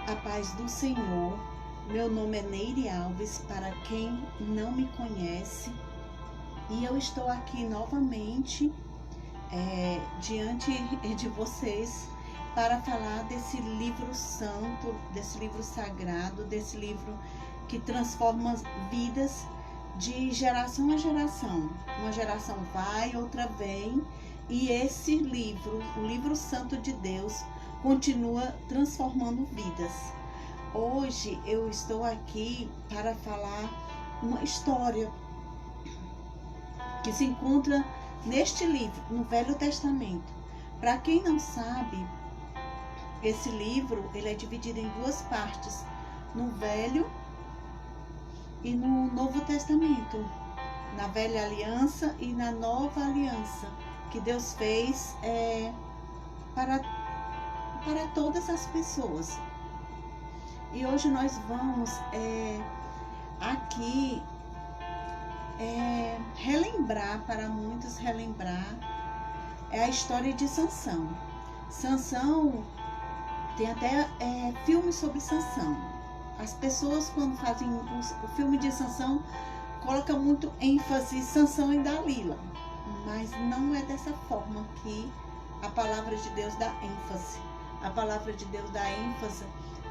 A paz do Senhor. Meu nome é Neire Alves, para quem não me conhece, e eu estou aqui novamente diante de vocês para falar desse livro santo, desse livro sagrado, desse livro que transforma vidas de geração a geração. Uma geração vai, outra vem, e esse livro, o livro santo de Deus, continua transformando vidas. Hoje eu estou aqui para falar uma história que se encontra neste livro, no Velho Testamento. Para quem não sabe, esse livro ele é dividido em duas partes, no Velho e no Novo Testamento, na Velha Aliança e na Nova Aliança, que Deus fez para todas as pessoas. E hoje nós vamos aqui relembrar, para muitos relembrar, a história de Sansão. Sansão, tem até filme sobre Sansão. As pessoas, quando fazem o filme de Sansão, colocam muito ênfase em Sansão e Dalila, mas não é dessa forma que a palavra de Deus dá ênfase. A palavra de Deus dá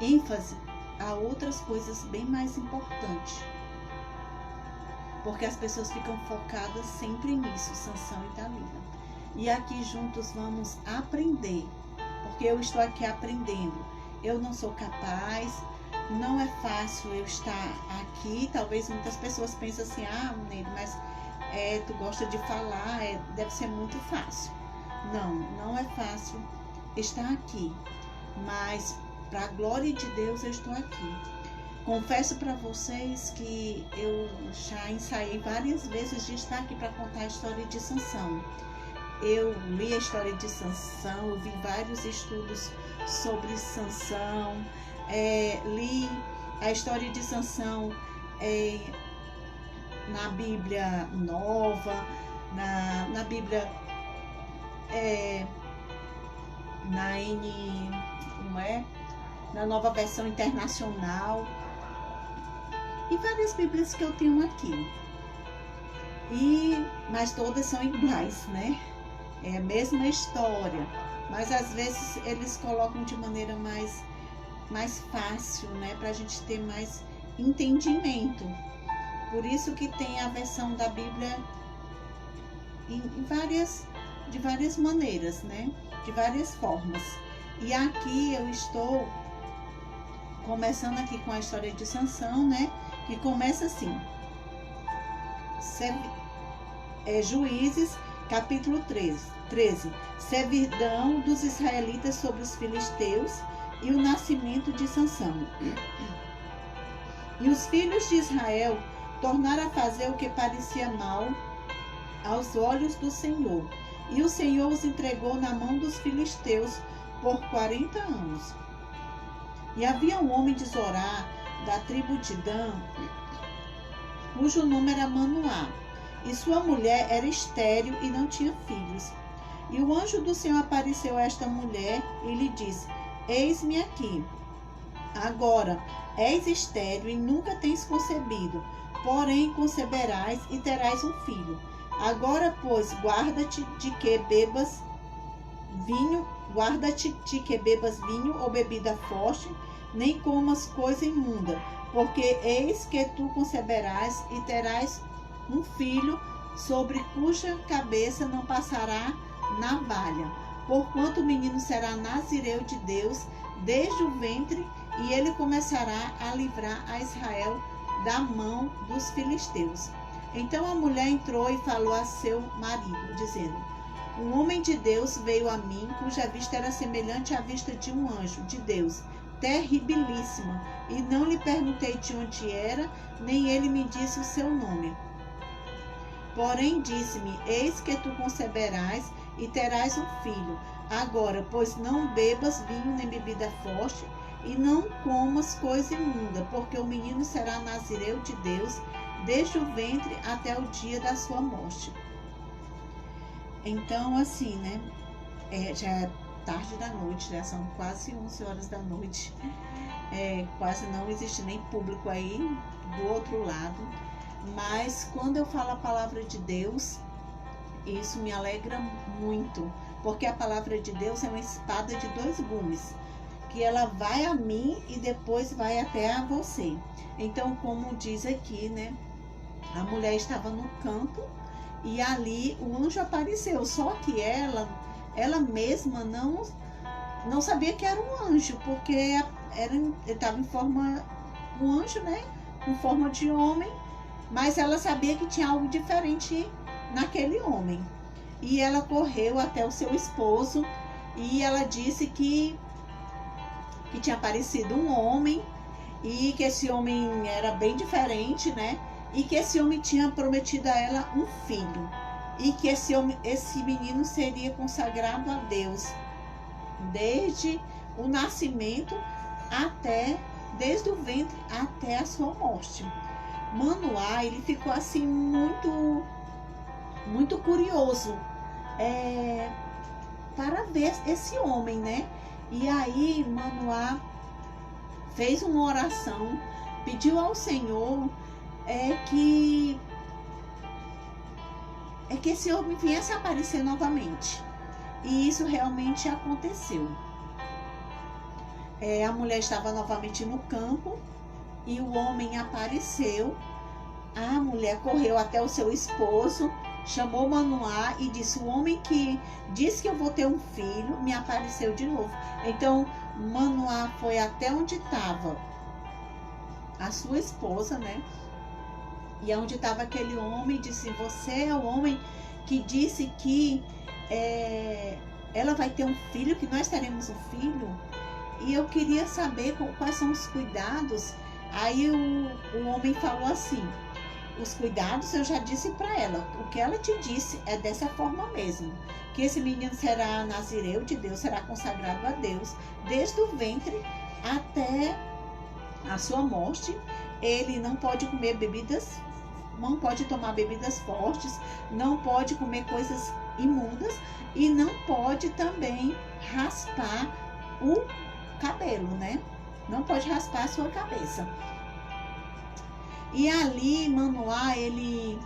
ênfase a outras coisas bem mais importantes, porque as pessoas ficam focadas sempre nisso, Sansão e Dalila. E aqui juntos vamos aprender, porque eu estou aqui aprendendo. Eu não sou capaz, não é fácil eu estar aqui. Talvez muitas pessoas pensem assim, Neide, mas tu gosta de falar, deve ser muito fácil. Não é fácil estar aqui, mas para a glória de Deus eu estou aqui. Confesso para vocês que eu já ensaiei várias vezes de estar aqui para contar a história de Sansão. Eu li a história de Sansão, eu vi vários estudos sobre Sansão, li a história de Sansão na Bíblia Nova, na Bíblia na Nova Versão Internacional, e várias Bíblias que eu tenho aqui. Mas todas são iguais, né? É a mesma história, mas às vezes eles colocam de maneira mais fácil, né? Para a gente ter mais entendimento. Por isso que tem a versão da Bíblia de várias maneiras, né? De várias formas. E aqui eu estou começando aqui com a história de Sansão, né? Que começa assim. Juízes, capítulo 13. Servidão dos israelitas sobre os filisteus e o nascimento de Sansão. E os filhos de Israel tornaram a fazer o que parecia mal aos olhos do Senhor. E o Senhor os entregou na mão dos filisteus por 40 anos. E havia um homem de Zorá, da tribo de Dan, cujo nome era Manoá, e sua mulher era estéril e não tinha filhos. E o anjo do Senhor apareceu a esta mulher e lhe disse: Eis-me aqui. Agora és estéril e nunca tens concebido, porém conceberás e terás um filho. Agora, pois, guarda-te de que bebas vinho ou bebida forte, nem comas coisa imunda, porque eis que tu conceberás e terás um filho, sobre cuja cabeça não passará navalha, porquanto o menino será nazireu de Deus desde o ventre, e ele começará a livrar a Israel da mão dos filisteus. Então a mulher entrou e falou a seu marido, dizendo: Um homem de Deus veio a mim, cuja vista era semelhante à vista de um anjo de Deus, terribilíssima, e não lhe perguntei de onde era, nem ele me disse o seu nome. Porém disse-me: Eis que tu conceberás e terás um filho. Agora, pois, não bebas vinho nem bebida forte, e não comas coisa imunda, porque o menino será nazireu de Deus desde o ventre até o dia da sua morte. Então, assim, né? Já tarde da noite, já são quase 11 horas da noite. Quase não existe nem público aí do outro lado. Mas quando eu falo a palavra de Deus, isso me alegra muito, porque a palavra de Deus é uma espada de 2 gumes, que ela vai a mim e depois vai até a você. Então, como diz aqui, né? A mulher estava no campo e ali o anjo apareceu, só que ela mesma não sabia que era um anjo, porque ele estava em forma, um anjo, né? Com forma de homem, mas ela sabia que tinha algo diferente naquele homem. E ela correu até o seu esposo e ela disse que tinha aparecido um homem e que esse homem era bem diferente, né? E que esse homem tinha prometido a ela um filho e que esse menino seria consagrado a Deus desde o nascimento desde o ventre até a sua morte. Manoá, ele ficou assim muito curioso para ver esse homem, né? E aí Manoá fez uma oração, pediu ao Senhor que esse homem viesse a aparecer novamente. E isso realmente aconteceu. A mulher estava novamente no campo e o homem apareceu. A mulher correu até o seu esposo, chamou Manoá e disse: o homem que disse que eu vou ter um filho me apareceu de novo. Então Manoá foi até onde estava a sua esposa, né? E onde estava aquele homem, disse: você é o homem que disse que ela vai ter um filho, que nós teremos um filho? E eu queria saber quais são os cuidados. Aí o homem falou assim: os cuidados eu já disse para ela, o que ela te disse é dessa forma mesmo, que esse menino será nazireu de Deus, será consagrado a Deus desde o ventre até a sua morte. Ele não pode comer bebidas, não pode tomar bebidas fortes, não pode comer coisas imundas e não pode também raspar o cabelo, né? Não pode raspar a sua cabeça. E ali Manoá, ele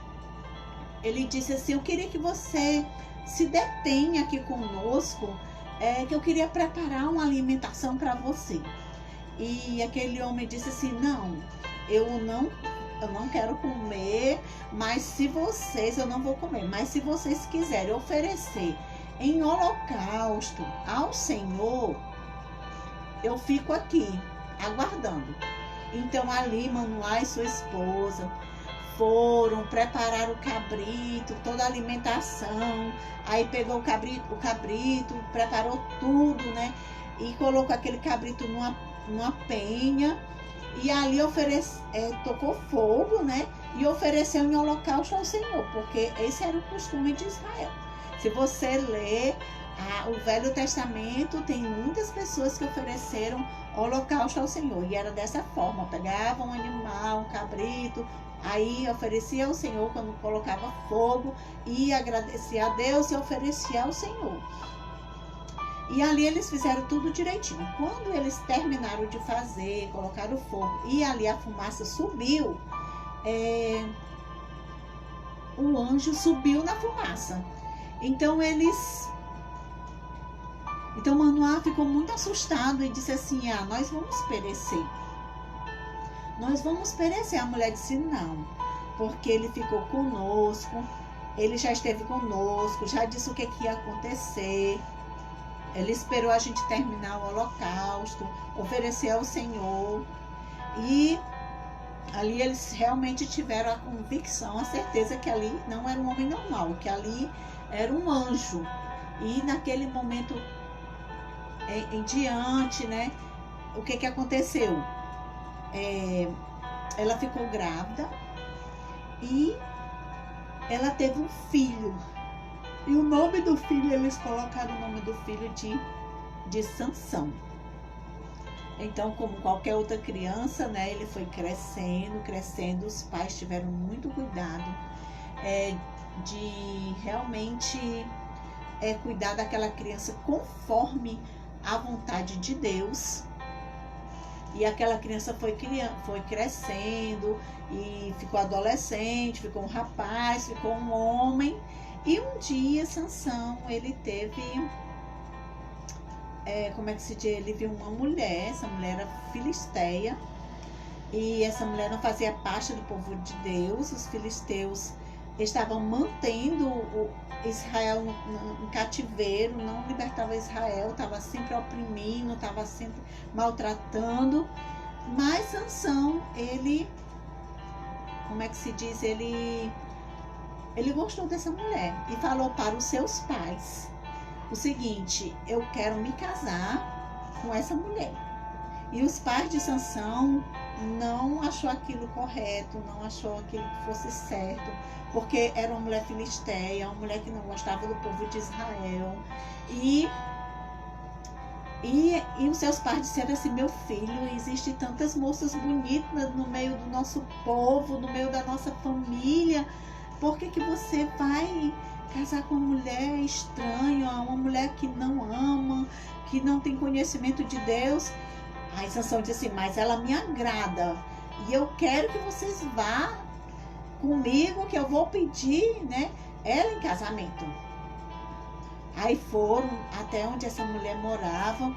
disse assim: eu queria que você se detenha aqui conosco, que eu queria preparar uma alimentação para você. E aquele homem disse assim: não, eu não quero comer, mas se vocês, eu não vou comer, mas se vocês quiserem oferecer em holocausto ao Senhor, eu fico aqui aguardando. Então ali Manoá e sua esposa foram preparar o cabrito, toda a alimentação. Aí pegou o cabrito, preparou tudo, né? E colocou aquele cabrito numa penha. E ali tocou fogo, né? E ofereceu em holocausto ao Senhor, porque esse era o costume de Israel. Se você ler o Velho Testamento, tem muitas pessoas que ofereceram holocausto ao Senhor. E era dessa forma: pegavam um animal, um cabrito, aí oferecia ao Senhor quando colocava fogo, e agradecia a Deus e oferecia ao Senhor. E ali eles fizeram tudo direitinho. Quando eles terminaram de fazer, colocaram o fogo e ali a fumaça subiu, o anjo subiu na fumaça. Então Manoá ficou muito assustado e disse assim: nós vamos perecer. Nós vamos perecer. A mulher disse: não, porque ele ficou conosco, ele já esteve conosco, já disse o que ia acontecer. Ele esperou a gente terminar o holocausto, oferecer ao Senhor. E ali eles realmente tiveram a convicção, a certeza que ali não era um homem normal, que ali era um anjo. E naquele momento em diante, né, o que aconteceu? Ela ficou grávida e ela teve um filho. E o nome do filho, eles colocaram o nome do filho de Sansão. Então, como qualquer outra criança, né, ele foi crescendo. Os pais tiveram muito cuidado de realmente cuidar daquela criança conforme a vontade de Deus. E aquela criança foi crescendo e ficou adolescente, ficou um rapaz, ficou um homem. E um dia Sansão, ele teve, como é que se diz? Ele viu uma mulher, essa mulher era filisteia, e essa mulher não fazia parte do povo de Deus. Os filisteus estavam mantendo Israel no cativeiro, não libertava Israel, estava sempre oprimindo, estava sempre maltratando. Mas Sansão, ele, como é que se diz? Ele gostou dessa mulher e falou para os seus pais o seguinte: eu quero me casar com essa mulher. E os pais de Sansão não achou aquilo correto, não achou aquilo que fosse certo, porque era uma mulher filisteia, uma mulher que não gostava do povo de Israel. E os seus pais disseram assim: meu filho, existem tantas moças bonitas no meio do nosso povo, no meio da nossa família, por que você vai casar com uma mulher estranha, uma mulher que não ama, que não tem conhecimento de Deus? Aí Sansão disse assim: mas ela me agrada e eu quero que vocês vá comigo, que eu vou pedir, né, ela em casamento. Aí foram até onde essa mulher morava,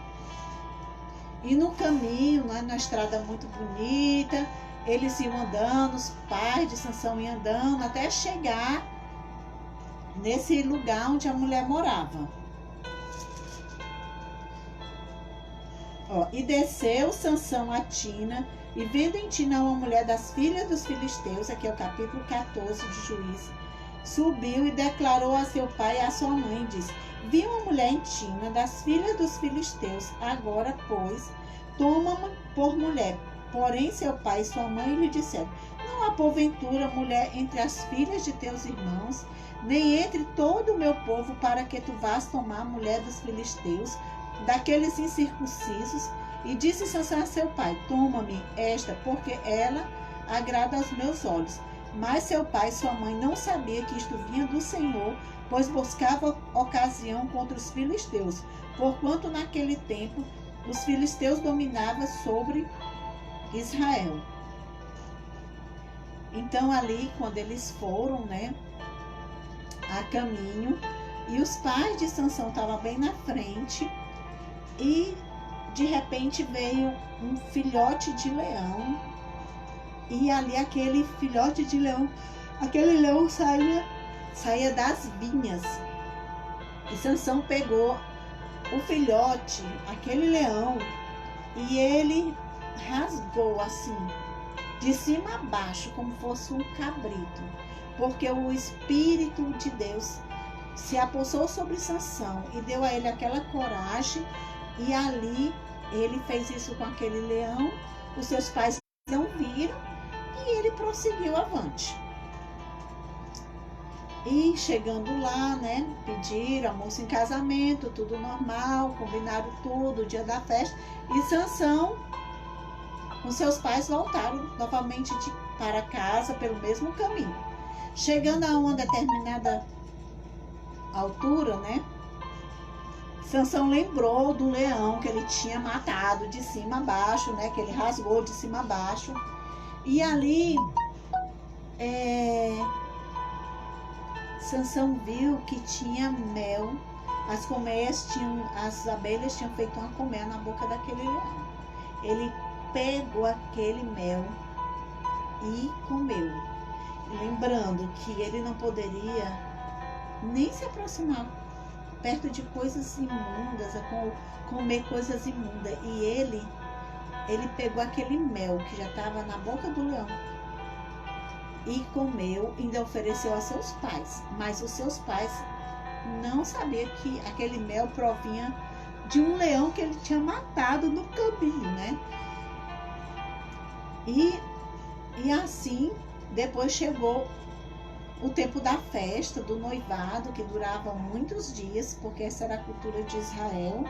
e no caminho, né, na estrada muito bonita, eles iam andando, os pais de Sansão iam andando até chegar nesse lugar onde a mulher morava. E desceu Sansão a Tina, e vendo em Tina uma mulher das filhas dos filisteus, aqui é o capítulo 14 de Juízes, subiu e declarou a seu pai e a sua mãe, disse: vi uma mulher em Tina, das filhas dos filisteus, agora, pois, toma-me por mulher. Porém, seu pai e sua mãe lhe disseram: não há porventura mulher entre as filhas de teus irmãos, nem entre todo o meu povo, para que tu vás tomar a mulher dos filisteus, daqueles incircuncisos. E disse Sansão a seu pai: toma-me esta, porque ela agrada aos meus olhos. Mas seu pai e sua mãe não sabiam que isto vinha do Senhor, pois buscava ocasião contra os filisteus, porquanto naquele tempo os filisteus dominavam sobre Israel. Então ali, quando eles foram, né, a caminho, e os pais de Sansão estavam bem na frente, e de repente veio um filhote de leão, e ali aquele filhote de leão, aquele leão saía das vinhas, e Sansão pegou o filhote, aquele leão, e ele rasgou assim, de cima a baixo, como fosse um cabrito, porque o Espírito de Deus se apossou sobre Sansão e deu a ele aquela coragem. E ali ele fez isso com aquele leão. Os seus pais não viram e ele prosseguiu avante. E chegando lá, né, pediram a moça em casamento, tudo normal, combinaram tudo, o dia da festa. E Sansão, os seus pais voltaram novamente para casa pelo mesmo caminho. Chegando a uma determinada altura, né, Sansão lembrou do leão que ele tinha matado de cima a baixo, né, que ele rasgou de cima a baixo. E ali Sansão viu que tinha mel, as abelhas tinham feito uma colmeia na boca daquele leão. Ele pegou aquele mel e comeu, lembrando que ele não poderia nem se aproximar perto de coisas imundas, comer coisas imundas. E ele pegou aquele mel que já estava na boca do leão e comeu, ainda ofereceu aos seus pais. Mas os seus pais não sabiam que aquele mel provinha de um leão que ele tinha matado no caminho, né? E assim, depois chegou o tempo da festa, do noivado, que durava muitos dias, porque essa era a cultura de Israel.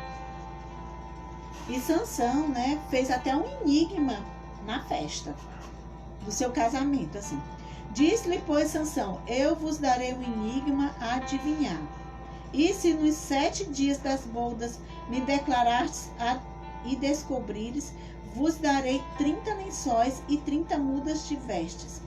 E Sansão, né, fez até um enigma na festa do seu casamento, assim. Disse-lhe, pois, Sansão: eu vos darei um enigma a adivinhar. E se nos 7 dias das bodas me declarastes e descobrires, vos darei 30 lençóis e 30 mudas de vestes.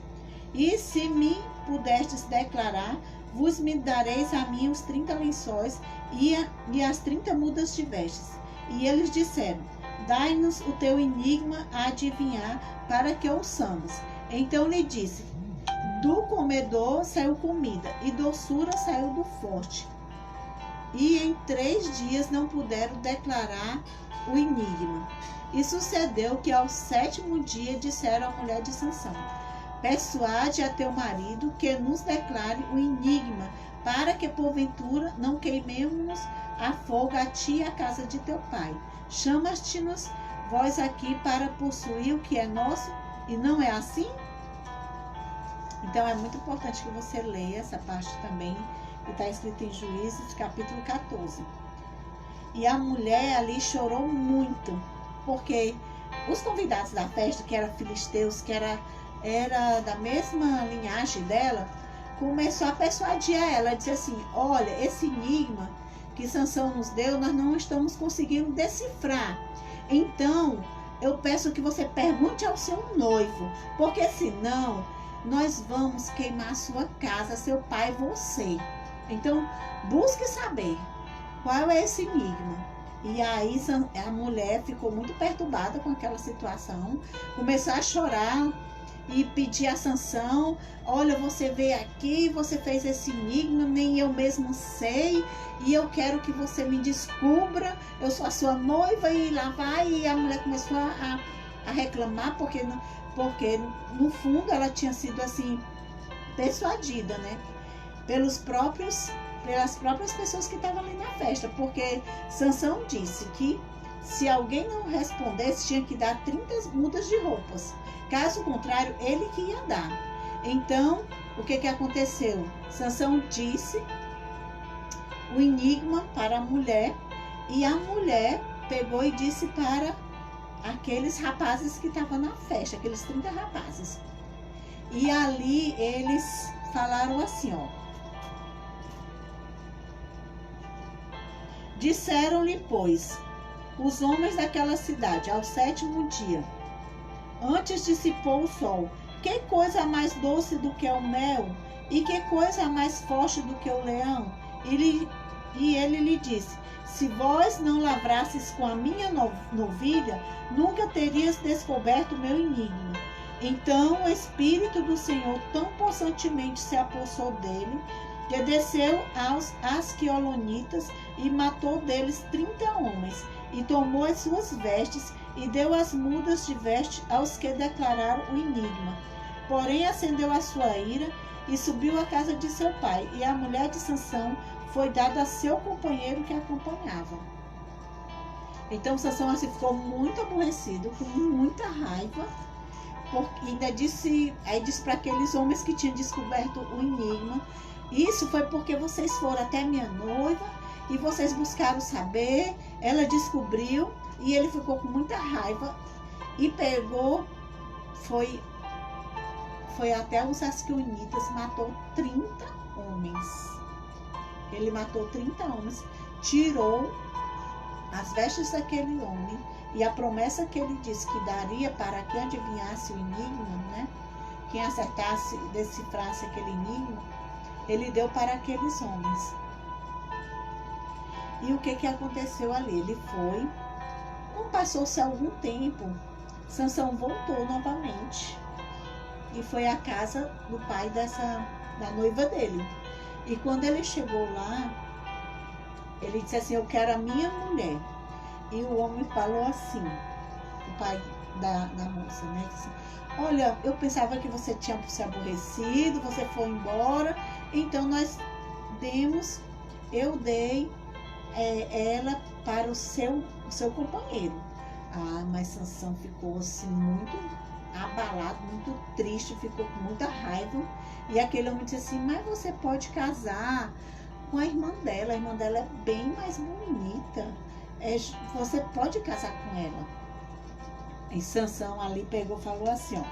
E se me pudestes declarar, vos me dareis a mim os 30 lençóis e as 30 mudas de vestes. E eles disseram: dai-nos o teu enigma a adivinhar, para que ouçamos. Então lhe disse: do comedor saiu comida, e doçura saiu do forte. E em 3 dias não puderam declarar o enigma. E sucedeu que ao 7º dia disseram à mulher de Sansão: persuade a teu marido que nos declare o enigma, para que porventura não queimemos a fogo a ti e a casa de teu pai. Chamas-te-nos vós aqui para possuir o que é nosso, e não é assim? Então é muito importante que você leia essa parte também, que está escrito em Juízes, capítulo 14. E a mulher ali chorou muito, porque os convidados da festa, que eram filisteus, que era da mesma linhagem dela, começou a persuadir ela, disse assim: olha, esse enigma que Sansão nos deu, nós não estamos conseguindo decifrar. Então, eu peço que você pergunte ao seu noivo, porque senão nós vamos queimar a sua casa, seu pai e você. Então, busque saber qual é esse enigma. E aí a mulher ficou muito perturbada com aquela situação, começou a chorar e pedir a Sansão: olha, você veio aqui, você fez esse enigma, nem eu mesmo sei, e eu quero que você me descubra, eu sou a sua noiva. E lá vai, e a mulher começou a reclamar, porque no fundo ela tinha sido assim, persuadida, né, pelas próprias pessoas que estavam ali na festa, porque Sansão disse que se alguém não respondesse, tinha que dar 30 mudas de roupas. Caso contrário, ele que ia dar. Então, o que aconteceu? Sansão disse o enigma para a mulher, e a mulher pegou e disse para aqueles rapazes que estavam na festa, aqueles 30 rapazes. E ali eles falaram assim, ó: disseram-lhe, pois, os homens daquela cidade, ao 7º dia, antes de se pôr o sol: que coisa mais doce do que o mel, e que coisa mais forte do que o leão? E ele lhe disse: se vós não lavrasses com a minha novilha, nunca terias descoberto o meu enigma. Então o Espírito do Senhor tão possantemente se apossou dele, que desceu aos Asquiolonitas e matou deles 30 homens, e tomou as suas vestes e deu as mudas de veste aos que declararam o enigma. Porém acendeu a sua ira e subiu à casa de seu pai, e a mulher de Sansão foi dada a seu companheiro que a acompanhava. Então Sansão assim ficou muito aborrecido, com muita raiva, porque ainda disse para aqueles homens que tinham descoberto o enigma: isso foi porque vocês foram até minha noiva e vocês buscaram saber, ela descobriu. E ele ficou com muita raiva e pegou, foi até os Asquionitas, matou 30 homens. Ele matou 30 homens, tirou as vestes daquele homem, e a promessa que ele disse que daria para quem adivinhasse o enigma, né? Quem acertasse, decifrasse aquele enigma, ele deu para aqueles homens. E o que aconteceu ali? Ele foi, não passou-se algum tempo, Sansão voltou novamente e foi à casa do pai da noiva dele. E quando ele chegou lá, ele disse assim: eu quero a minha mulher. E o homem falou assim, o pai da moça, né? Disse: olha, eu pensava que você tinha se aborrecido, você foi embora, então eu dei ela para o seu companheiro. Mas Sansão ficou assim muito abalado, muito triste, ficou com muita raiva. E aquele homem disse assim: mas você pode casar com a irmã dela é bem mais bonita, você pode casar com ela. E Sansão ali pegou e falou assim, ó: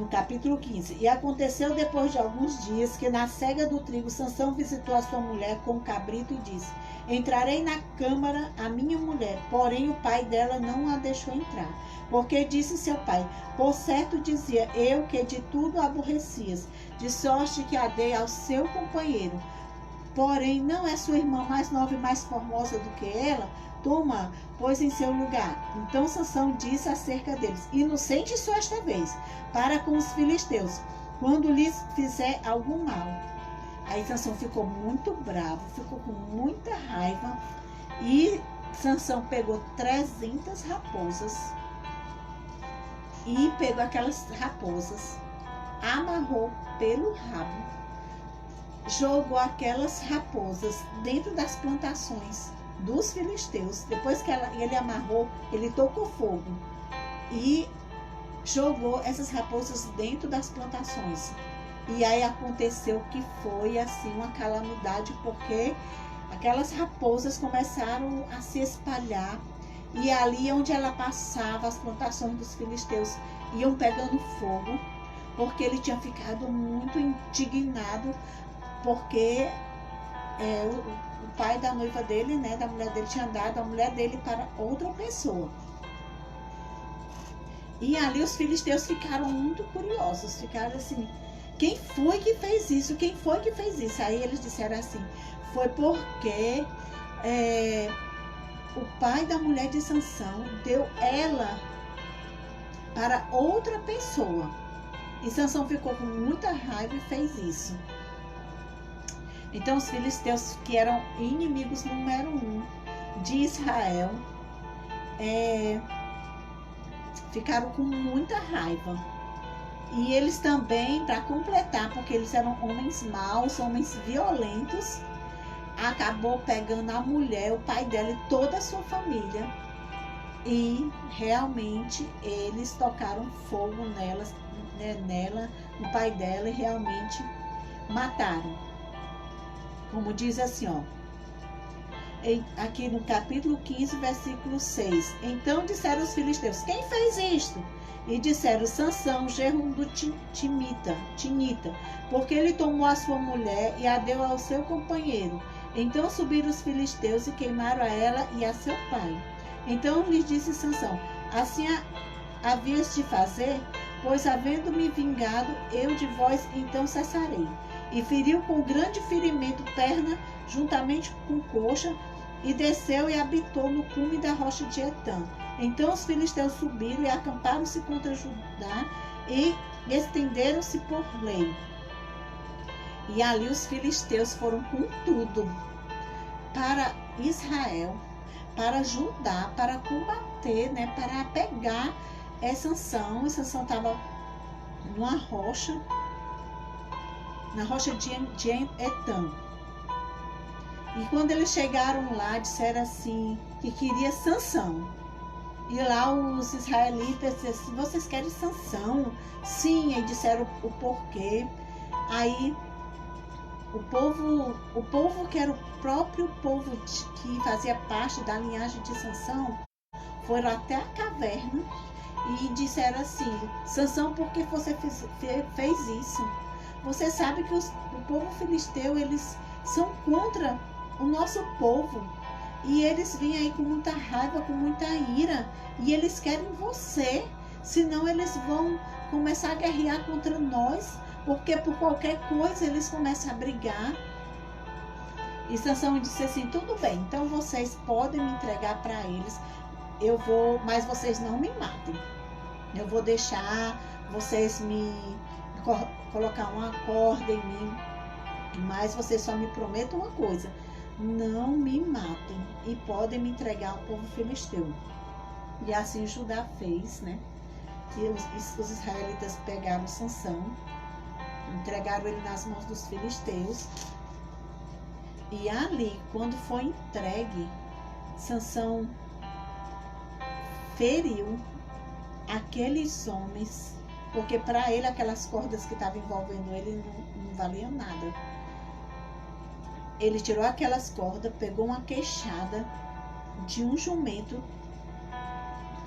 no capítulo 15. E aconteceu depois de alguns dias que na cega do trigo Sansão visitou a sua mulher com um cabrito e disse: entrarei na câmara a minha mulher. Porém o pai dela não a deixou entrar, porque disse seu pai: por certo dizia eu que de tudo aborrecias, de sorte que a dei ao seu companheiro. Porém não é sua irmã mais nova e mais formosa do que ela? Toma, pois em seu lugar. Então Sansão disse acerca deles: inocente sou esta vez para com os filisteus, quando lhes fizer algum mal. Aí Sansão ficou muito bravo, ficou com muita raiva, e Sansão pegou 300 raposas e pegou aquelas raposas, amarrou pelo rabo, jogou aquelas raposas dentro das plantações dos filisteus. Depois que ele amarrou, ele tocou fogo e jogou essas raposas dentro das plantações. E aí aconteceu que foi assim uma calamidade, porque aquelas raposas começaram a se espalhar, e ali onde ela passava, as plantações dos filisteus iam pegando fogo, porque ele tinha ficado muito indignado, porque o pai da noiva dele, né, da mulher dele, tinha dado a mulher dele para outra pessoa. E ali os filisteus ficaram muito curiosos, ficaram assim: quem foi que fez isso? Quem foi que fez isso? Aí eles disseram assim: foi porque o pai da mulher de Sansão deu ela para outra pessoa. E Sansão ficou com muita raiva e fez isso. Então os filisteus, que eram inimigos número 1 de Israel, ficaram com muita raiva. E eles também, para completar, porque eles eram homens maus, homens violentos, acabou pegando a mulher, o pai dela e toda a sua família. E realmente eles tocaram fogo nela, no pai dela, e realmente mataram. Como diz assim, ó, aqui no capítulo 15, versículo 6. Então disseram os filisteus: quem fez isto? E disseram: Sansão, genro do Tinita, porque ele tomou a sua mulher e a deu ao seu companheiro. Então subiram os filisteus e queimaram a ela e a seu pai. Então lhes disse Sansão: assim havias de fazer? Pois havendo-me vingado eu de vós, então cessarei. E feriu com grande ferimento perna, juntamente com coxa, e desceu e habitou no cume da rocha de Etã. Então os filisteus subiram e acamparam-se contra Judá e estenderam-se por lei. E ali os filisteus foram com tudo para Israel, para Judá, para combater, né, para pegar Sansão. E Sansão estava numa rocha, na rocha de Etã. E quando eles chegaram lá, disseram assim, que queria Sansão. E lá os israelitas disseram assim: vocês querem Sansão? Sim, e disseram o porquê. Aí o povo que era o próprio povo que fazia parte da linhagem de Sansão, foram até a caverna e disseram assim: Sansão, por que você fez isso? Você sabe que o povo filisteu, eles são contra o nosso povo. E eles vêm aí com muita raiva, com muita ira. E eles querem você. Senão eles vão começar a guerrear contra nós. Porque por qualquer coisa eles começam a brigar. E Sansão disse assim: tudo bem, então vocês podem me entregar para eles. Eu vou, mas vocês não me matem. Eu vou deixar vocês me colocar uma corda em mim. Mas vocês só me prometam uma coisa: não me matem e podem me entregar ao povo filisteu. E assim Judá fez, né? E os israelitas pegaram Sansão, entregaram ele nas mãos dos filisteus. E ali, quando foi entregue, Sansão feriu aqueles homens, porque para ele aquelas cordas que estavam envolvendo ele não valiam nada. Ele tirou aquelas cordas, pegou uma queixada de um jumento,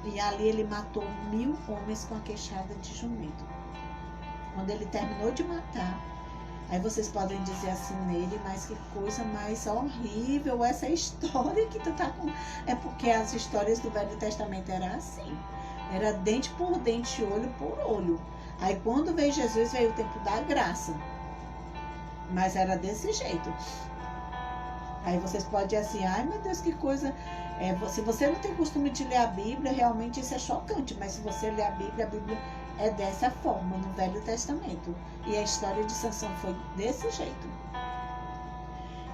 e ali ele matou 1000 homens com a queixada de jumento. quando ele terminou de matar, aí vocês podem dizer assim nele, mas que coisa mais horrível essa história que tu tá com. É porque as histórias do Velho Testamento eram assim. Era dente por dente, olho por olho. Aí quando veio Jesus, veio o tempo da graça. Mas era desse jeito. Aí vocês podem dizer assim, ai meu Deus, que coisa. Se você não tem costume de ler a Bíblia, realmente isso é chocante. Mas se você ler a Bíblia é dessa forma, no Velho Testamento. E a história de Sansão foi desse jeito.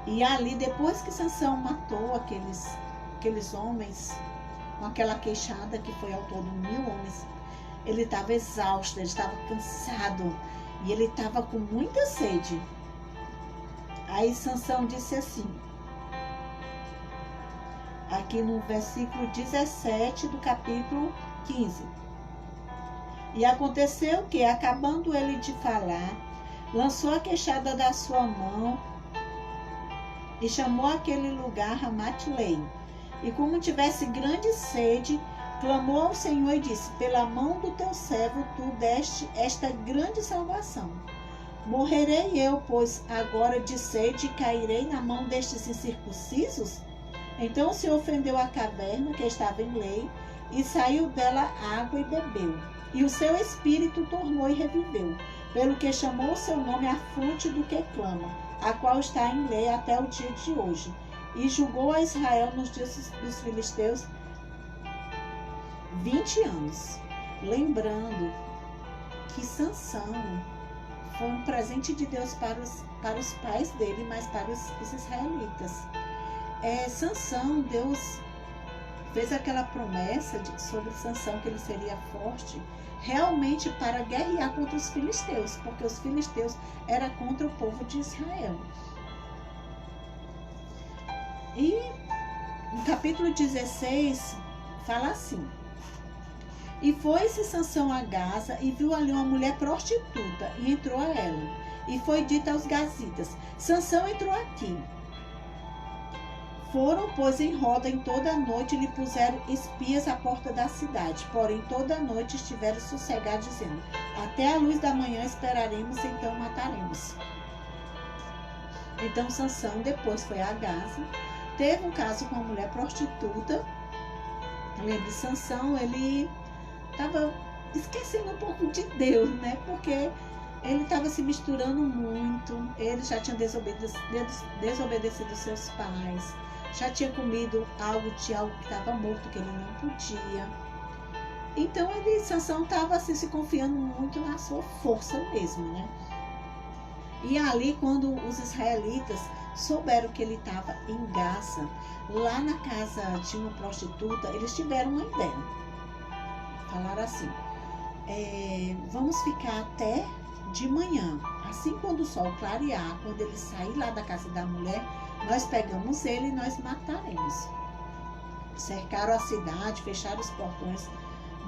E ali, depois que Sansão matou aqueles homens, com aquela queixada que foi ao todo 1000 homens, ele estava exausto, ele estava cansado e ele estava com muita sede. Aí Sansão disse assim, aqui no versículo 17 do capítulo 15. E aconteceu que, acabando ele de falar, lançou a queixada da sua mão e chamou aquele lugar Ramat-Leim. E como tivesse grande sede, clamou ao Senhor e disse, pela mão do teu servo tu deste esta grande salvação. Morrerei eu, pois agora de sede cairei na mão destes incircuncisos? Então se ofendeu a caverna que estava em lei, e saiu dela água e bebeu. E o seu espírito tornou e reviveu, pelo que chamou o seu nome a fonte do que clama, a qual está em lei até o dia de hoje. E julgou a Israel nos dias dos filisteus 20 anos. Lembrando que Sansão foi um presente de Deus para os pais dele, mas para os israelitas. Sansão, Deus fez aquela promessa sobre Sansão que ele seria forte, realmente para guerrear contra os filisteus, porque os filisteus eram contra o povo de Israel. E no capítulo 16 fala assim: e foi-se Sansão a Gaza e viu ali uma mulher prostituta e entrou a ela. E foi dito aos gazitas: Sansão entrou aqui. Foram, pois, em roda em toda a noite e lhe puseram espias à porta da cidade. Porém, toda a noite estiveram sossegados, dizendo: até a luz da manhã esperaremos, então mataremos. Então Sansão depois foi a Gaza, teve um caso com uma mulher prostituta. Lembre, Sansão, ele estava esquecendo um pouco de Deus, né? Porque ele estava se misturando muito, ele já tinha desobedecido seus pais, já tinha comido algo que estava morto, que ele não podia. Então Sansão estava assim, se confiando muito na sua força mesmo, né? E ali, quando os israelitas souberam que ele estava em Gaza, lá na casa tinha uma prostituta, eles tiveram uma ideia. Falaram assim: vamos ficar até de manhã. Assim, quando o sol clarear, quando ele sair lá da casa da mulher, nós pegamos ele e nós mataremos. Cercaram a cidade, fecharam os portões,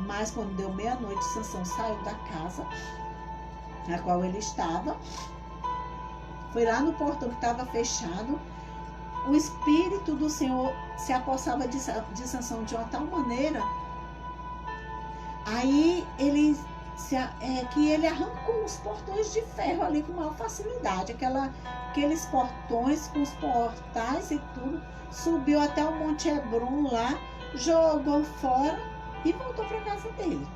mas quando deu meia-noite, Sansão saiu da casa na qual ele estava, foi lá no portão que estava fechado. O Espírito do Senhor se apossava de Sansão de uma tal maneira, aí que ele arrancou os portões de ferro ali com maior facilidade, aqueles portões com os portais e tudo, subiu até o Monte Hebron lá, jogou fora e voltou para casa dele.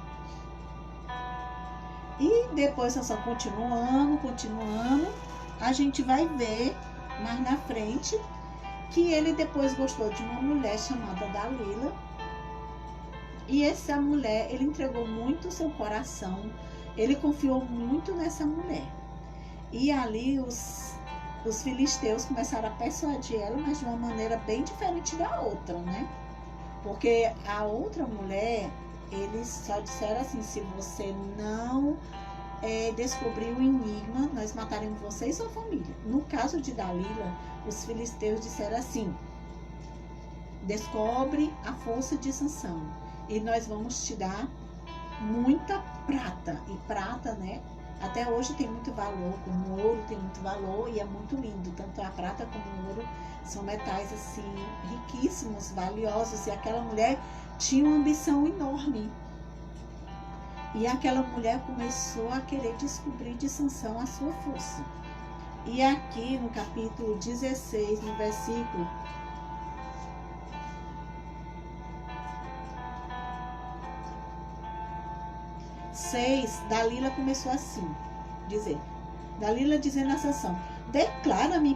E depois Sansão continuando, a gente vai ver mais na frente que ele depois gostou de uma mulher chamada Dalila. E essa mulher, ele entregou muito o seu coração, ele confiou muito nessa mulher. E ali os filisteus começaram a persuadir ela, mas de uma maneira bem diferente da outra, né? Porque a outra mulher, eles só disseram assim: se você não descobrir o enigma, nós mataremos você e sua família. No caso de Dalila, os filisteus disseram assim: descobre a força de Sansão e nós vamos te dar muita prata. E prata, né, até hoje tem muito valor, como ouro tem muito valor e é muito lindo. Tanto a prata como o ouro são metais assim riquíssimos, valiosos. E aquela mulher tinha uma ambição enorme. E aquela mulher começou a querer descobrir de Sansão a sua força. E aqui no capítulo 16, no versículo 6, Dalila começou assim, Dalila dizendo a Sansão: declara-me,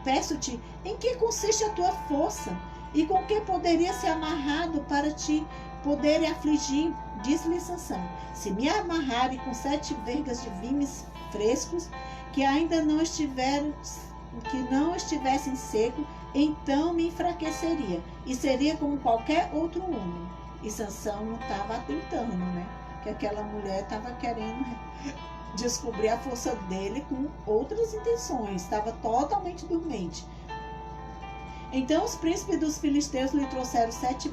peço-te, em que consiste a tua força, e com que poderia ser amarrado para te poder afligir? Disse-lhe Sansão: se me amarrarem com 7 vergas de vimes frescos, que ainda não estivessem secos, então me enfraqueceria, e seria como qualquer outro homem. E Sansão não estava atentando, né? Que aquela mulher estava querendo descobrir a força dele com outras intenções, estava totalmente dormente. Então os príncipes dos filisteus lhe trouxeram 7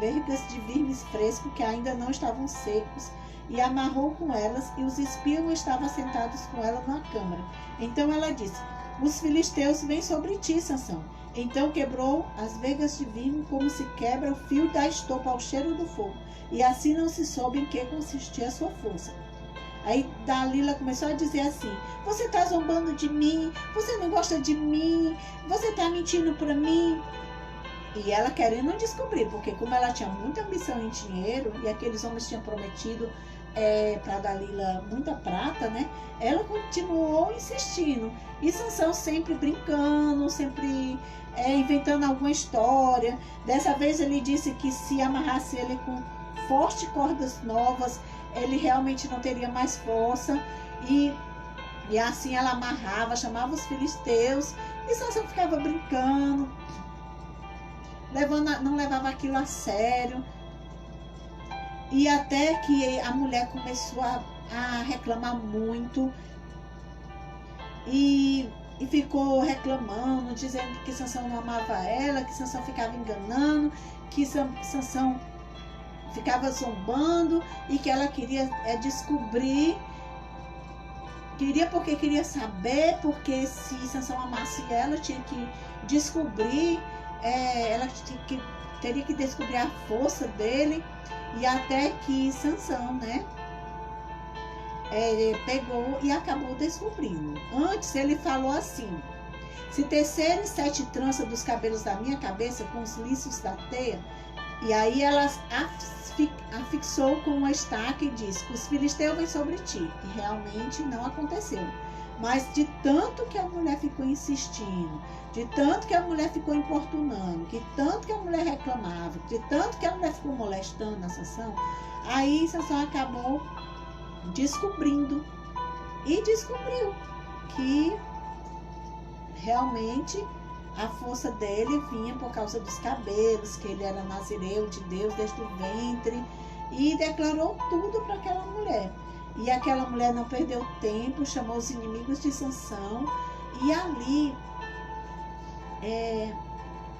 vergas de vimes frescos que ainda não estavam secos, e amarrou com elas, e os espias estavam sentados com ela na câmara. Então ela disse: os filisteus vêm sobre ti, Sansão. Então quebrou as vergas de vinho como se quebra o fio da estopa ao cheiro do fogo, e assim não se soube em que consistia a sua força. Aí Dalila começou a dizer assim: você está zombando de mim, você não gosta de mim, você está mentindo para mim. E ela querendo descobrir, porque como ela tinha muita ambição em dinheiro, e aqueles homens tinham prometido para Dalila muita prata, né? Ela continuou insistindo. E Sansão sempre brincando, sempre inventando alguma história. Dessa vez ele disse que se amarrasse ele com fortes cordas novas, ele realmente não teria mais força. E assim ela amarrava, chamava os filisteus, e Sansão ficava brincando, não levava aquilo a sério. E até que a mulher começou a reclamar muito, e ficou reclamando, dizendo que Sansão não amava ela, que Sansão ficava enganando, que Sansão ficava zombando, e que ela queria descobrir, porque queria saber, porque se Sansão amasse ela, tinha que descobrir, ela teria que descobrir a força dele. E até que Sansão, né, pegou e acabou descobrindo. Antes ele falou assim: se tecerem 7 tranças dos cabelos da minha cabeça com os liços da teia. E aí ela afixou com uma estaca e disse: os filisteus vêm sobre ti. E realmente não aconteceu. Mas de tanto que a mulher ficou insistindo, de tanto que a mulher ficou importunando, de tanto que a mulher reclamava, de tanto que a mulher ficou molestando a Sansão, aí Sansão acabou descobrindo. E descobriu que realmente a força dele vinha por causa dos cabelos, que ele era nazireu de Deus desde o ventre, e declarou tudo para aquela mulher. E aquela mulher não perdeu tempo, chamou os inimigos de Sansão, e ali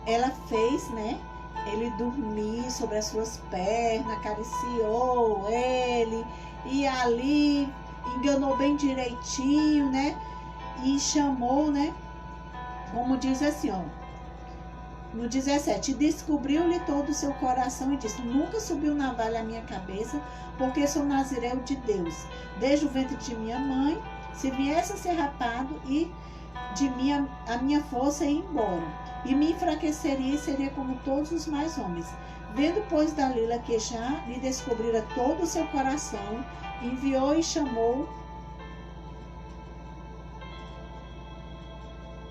ela fez, né, ele dormir sobre as suas pernas, acariciou ele, e ali enganou bem direitinho, né, e chamou, né, como diz assim, ó, no 17, descobriu-lhe todo o seu coração e disse: nunca subiu navalha à minha cabeça, porque sou nazireu de Deus, desde o ventre de minha mãe. Se viesse a ser rapado, e de mim a minha força ia embora, e me enfraqueceria e seria como todos os mais homens. Vendo, pois, Dalila que já lhe descobrira todo o seu coração, enviou e chamou,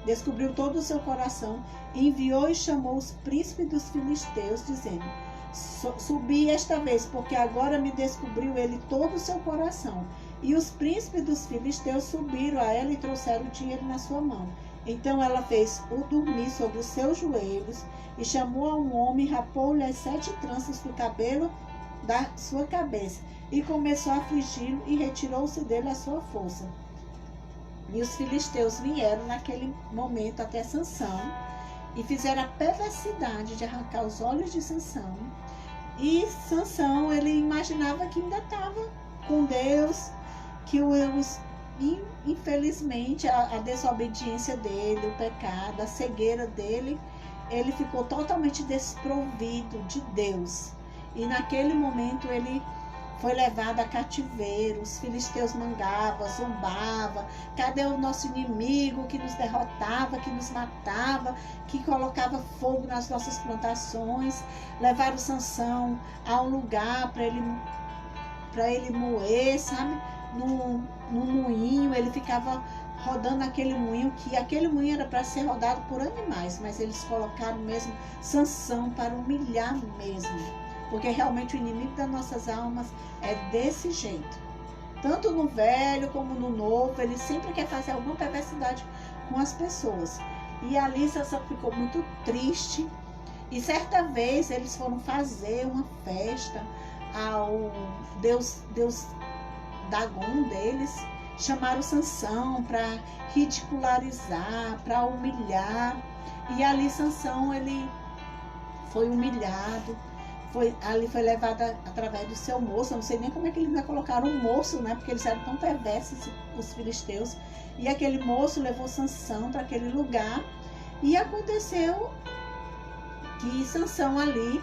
descobriu todo o seu coração, enviou e chamou os príncipes dos filisteus, dizendo: subi esta vez, porque agora me descobriu ele todo o seu coração. E os príncipes dos filisteus subiram a ela e trouxeram o dinheiro na sua mão. Então ela fez-o dormir sobre os seus joelhos, e chamou a um homem, rapou-lhe as 7 tranças do cabelo da sua cabeça, e começou a afligi-lo, e retirou-se dele a sua força. E os filisteus vieram naquele momento até Sansão, e fizeram a perversidade de arrancar os olhos de Sansão. E Sansão, ele imaginava que ainda estava com Deus, que infelizmente a desobediência dele, o pecado, a cegueira dele, ele ficou totalmente desprovido de Deus. E naquele momento ele foi levado a cativeiro, os filisteus mangavam, zombavam, cadê o nosso inimigo que nos derrotava, que nos matava, que colocava fogo nas nossas plantações? Levaram Sansão a um lugar para ele moer, sabe? Num moinho, ele ficava rodando aquele moinho, que aquele moinho era para ser rodado por animais, mas eles colocaram mesmo Sansão para humilhar mesmo. Porque realmente o inimigo das nossas almas é desse jeito. Tanto no velho como no novo, ele sempre quer fazer alguma perversidade com as pessoas. E ali Sansão ficou muito triste. E certa vez eles foram fazer uma festa ao Deus Dagon deles. Chamaram Sansão para ridicularizar, para humilhar. E ali Sansão, ele foi humilhado. Ali foi levada através do seu moço. Eu não sei nem como é que eles ainda colocaram um moço, né? Porque eles eram tão perversos, os filisteus. E aquele moço levou Sansão para aquele lugar. E aconteceu que Sansão ali,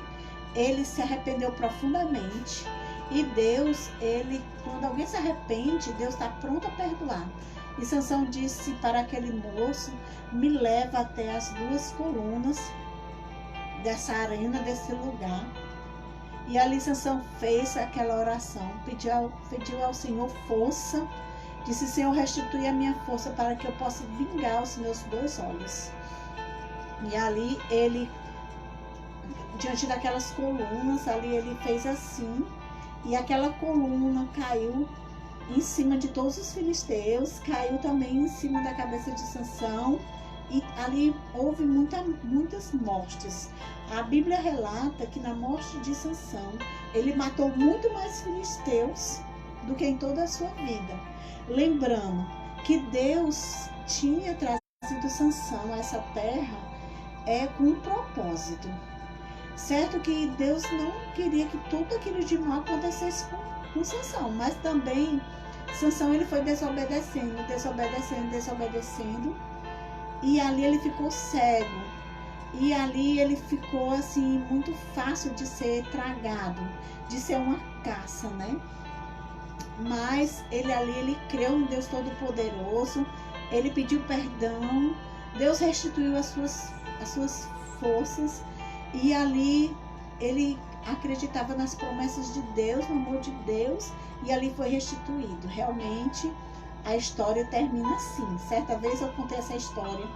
ele se arrependeu profundamente. E Deus, quando alguém se arrepende, Deus está pronto a perdoar. E Sansão disse para aquele moço: me leva até as 2 colunas dessa arena, desse lugar. E ali Sansão fez aquela oração, pediu ao Senhor força, disse: Senhor, restitui a minha força para que eu possa vingar os meus 2 olhos. E ali ele, diante daquelas colunas, ali ele fez assim, e aquela coluna caiu em cima de todos os filisteus, caiu também em cima da cabeça de Sansão. E ali houve muitas mortes. A Bíblia relata que na morte de Sansão, ele matou muito mais filisteus do que em toda a sua vida. Lembrando que Deus tinha trazido Sansão a essa terra com um propósito. Certo que Deus não queria que tudo aquilo de mal acontecesse com Sansão, mas também Sansão ele foi desobedecendo. E ali ele ficou cego. E ali ele ficou assim, muito fácil de ser tragado, de ser uma caça, né? Mas ele creu em Deus Todo-Poderoso, ele pediu perdão, Deus restituiu as suas forças. E ali ele acreditava nas promessas de Deus, no amor de Deus, e ali foi restituído. Realmente a história termina assim. Certa vez eu contei essa história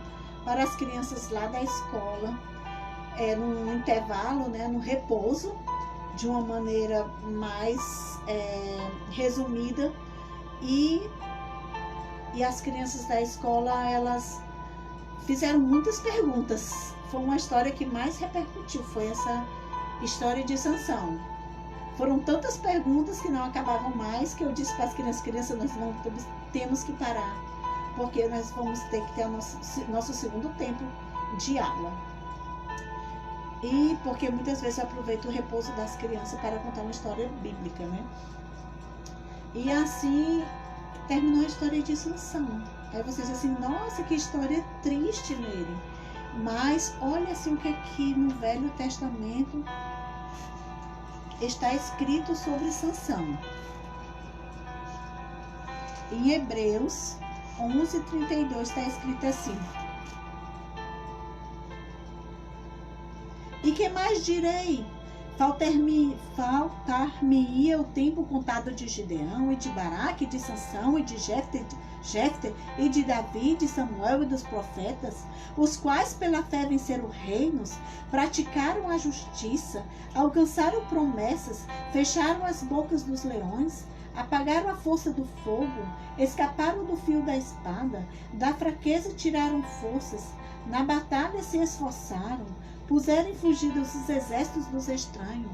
para as crianças lá da escola, num intervalo, né, no repouso, de uma maneira mais resumida. E as crianças da escola, elas fizeram muitas perguntas. Foi uma história que mais repercutiu, foi essa história de Sansão. Foram tantas perguntas que não acabavam mais, que eu disse para as crianças, nós temos que parar, porque nós vamos ter que ter o nosso segundo tempo de aula. E porque muitas vezes eu aproveito o repouso das crianças para contar uma história bíblica, né? E assim terminou a história de Sansão. Aí vocês dizem assim: nossa, que história triste nele. Mas olha assim o que aqui no Velho Testamento está escrito sobre Sansão. Em Hebreus 11:32 está escrito assim: e que mais direi? Faltar-me-ia o tempo contado de Gideão e de Baraque, de Sansão e de Jefté e de Davi, de Samuel e dos profetas, os quais pela fé venceram reinos, praticaram a justiça, alcançaram promessas, fecharam as bocas dos leões, apagaram a força do fogo, escaparam do fio da espada, da fraqueza tiraram forças, na batalha se esforçaram, puseram em fugido os exércitos dos estranhos.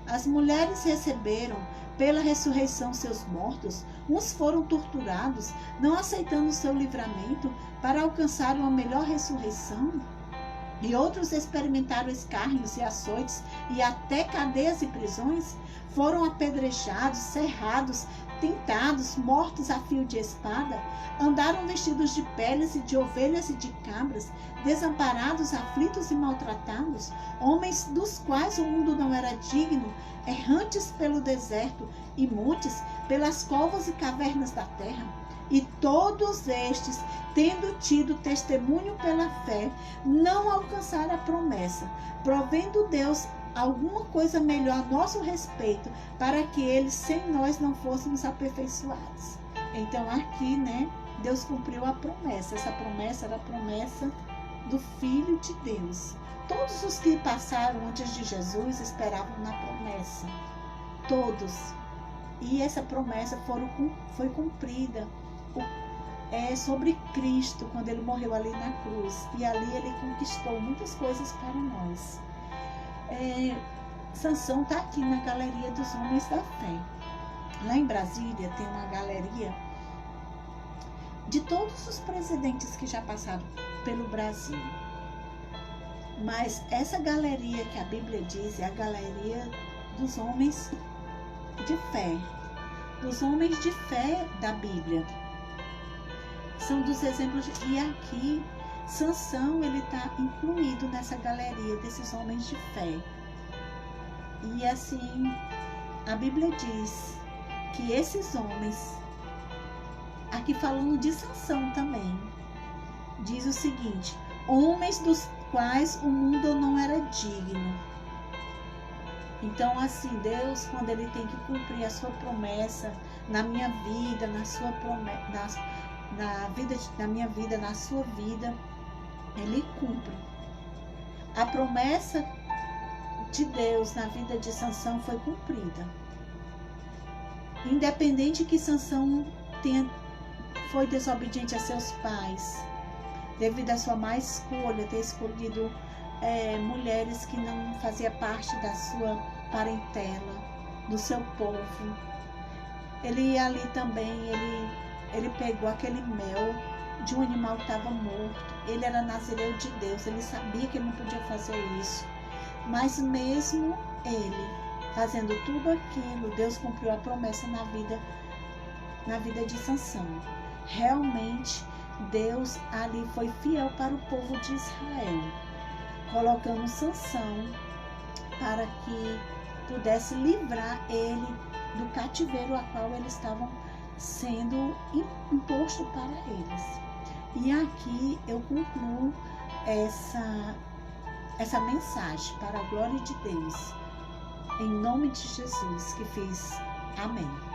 As mulheres receberam pela ressurreição seus mortos, uns foram torturados, não aceitando o seu livramento para alcançar uma melhor ressurreição. e outros experimentaram escárnios e açoites e até cadeias e prisões, foram apedrejados, serrados, tentados, mortos a fio de espada, andaram vestidos de peles e de ovelhas e de cabras, desamparados, aflitos e maltratados, homens dos quais o mundo não era digno, errantes pelo deserto e montes, pelas covas e cavernas da terra. E todos estes, tendo tido testemunho pela fé, não alcançaram a promessa, provendo Deus alguma coisa melhor a nosso respeito, para que eles sem nós não fôssemos aperfeiçoados. Então aqui, Deus cumpriu a promessa. Essa promessa era a promessa do Filho de Deus. Todos os que passaram antes de Jesus esperavam na promessa. Todos. E essa promessa foi cumprida sobre Cristo, quando ele morreu ali na cruz. E ali ele conquistou muitas coisas para nós. Sansão está aqui na galeria dos homens da fé. Lá em Brasília tem uma galeria de todos os presidentes que já passaram pelo Brasil. Mas essa galeria que a Bíblia diz é a galeria dos homens de fé. Dos homens de fé da Bíblia. São dos exemplos. E aqui, Sansão, ele está incluído nessa galeria desses homens de fé. E assim, a Bíblia diz que esses homens, aqui falando de Sansão também, diz o seguinte: homens dos quais o mundo não era digno. Então, assim, Deus, quando ele tem que cumprir a sua promessa na minha vida, na sua promessa, na minha vida, na sua vida, ele cumpre. A promessa de Deus na vida de Sansão foi cumprida. Independente que Sansão foi desobediente a seus pais, devido à sua má escolha, ter escolhido mulheres que não faziam parte da sua parentela, do seu povo. Ele ali também, ele pegou aquele mel de um animal que estava morto. Ele era nazireu de Deus, ele sabia que ele não podia fazer isso. Mas mesmo ele fazendo tudo aquilo, Deus cumpriu a promessa na vida de Sansão. Realmente, Deus ali foi fiel para o povo de Israel, colocando Sansão para que pudesse livrar ele do cativeiro a qual eles estavam sendo imposto para eles. E aqui eu concluo essa mensagem para a glória de Deus, em nome de Jesus que fiz. Amém.